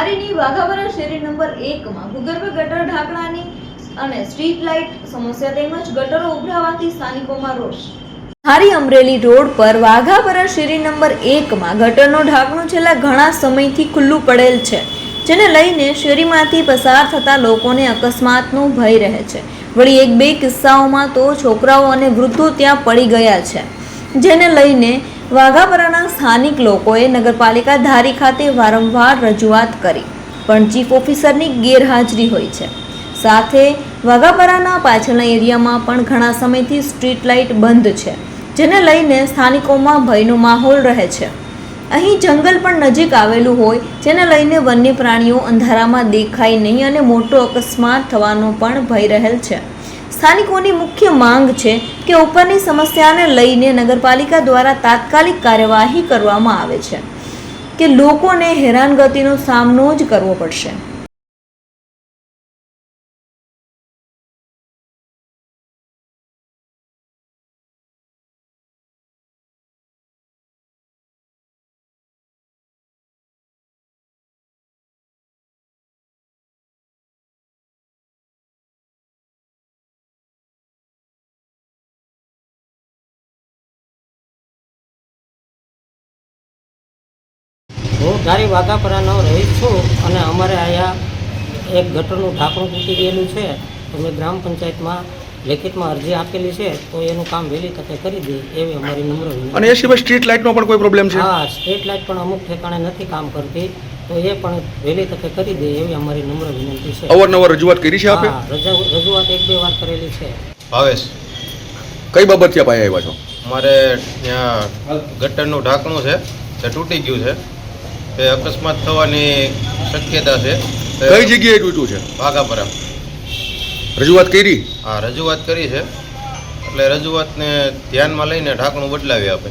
ધારીની વાઘાવરા શેરી નંબર 1 માં ભૂગર્ભ ગટર ઢાંકણાની અને સ્ટ્રીટ લાઇટ સમસ્યા તેમજ ગટરો ઉભરાવાથી સ્થાનિકોમાં રોષ। ધારી અમરેલી રોડ પર વાઘાવરા શેરી નંબર 1 માં ગટરનો ઢાંકણું છેલ્લા ઘણા સમયથી ખુલ્લું પડેલ છે, જેને લઈને શેરીમાંથી પસાર થતા લોકોને અકસ્માતનો ભય રહે છે। વળી એક બે કિસ્સાઓમાં તો છોકરાઓ અને વૃદ્ધો ત્યાં પડી ગયા છે, જેને લઈને વાઘાવરાના સ્થાનિક લોકોએ નગરપાલિકા ધારી ખાતે વારંવાર રજૂઆત કરી, પણ ચીફ ઓફિસરની ગેરહાજરી હોય છે। સાથે વાઘાવરાના પાછળના એરિયામાં પણ ઘણા સમયથી સ્ટ્રીટ લાઇટ બંધ છે, જેને લઈને સ્થાનિકોમાં ભયનો માહોલ રહે છે। અહીં જંગલ પણ નજીક આવેલું હોય, જેને લઈને વન્ય પ્રાણીઓ અંધારામાં દેખાય નહીં અને મોટો અકસ્માત થવાનો પણ ભય રહેલ છે। સ્થાનિકોની મુખ્ય માંગ છે કે ઉપરની સમસ્યાને લઈને નગરપાલિકા દ્વારા તાત્કાલિક કાર્યવાહી કરવામાં આવે છે કે લોકોને હેરાનગતિનો સામનો જ કરવો પડશે। હું ધારી વાઘાપરાનો રહીશ છું અને અમારે અહીંયા એક ગટરનું ઢાંકણું તૂટી ગયેલું છે, તો મેં ગ્રામ પંચાયતમાં લેખિતમાં અરજી આપેલી છે, તો એનું કામ વહેલી તકે કરી દે એવી અમારી નમ્ર વિનંતી। અને એ સિવાય સ્ટ્રીટ લાઇટનો પણ કોઈ પ્રોબ્લેમ છે? હા, સ્ટ્રીટ લાઇટ પણ અમુક ઠેકાણે નથી કામ કરતી, તો એ પણ વહેલી તકે કરી દે એવી અમારી નમ્ર વિનંતી છે। અવારનવાર રજૂઆત કરી છે આપે? હા, રજૂઆત એક બે વાર કરેલી છે। ભાવેશ, કઈ બાબતથી આપ અહીંયા આવ્યા છો? મારે ત્યાં ગટરનું ઢાંકણું છે તે તૂટી ગયું છે, તે અકસ્માત થવાની શક્યતા છે। કઈ જગ્યાએ તૂટ્યું છે? વાઘાપરા। રજૂઆત કરી? હા, રજૂઆત કરી છે, એટલે રજૂઆતને ધ્યાનમાં લઈને ઢાંકણું બદલાવી આપે।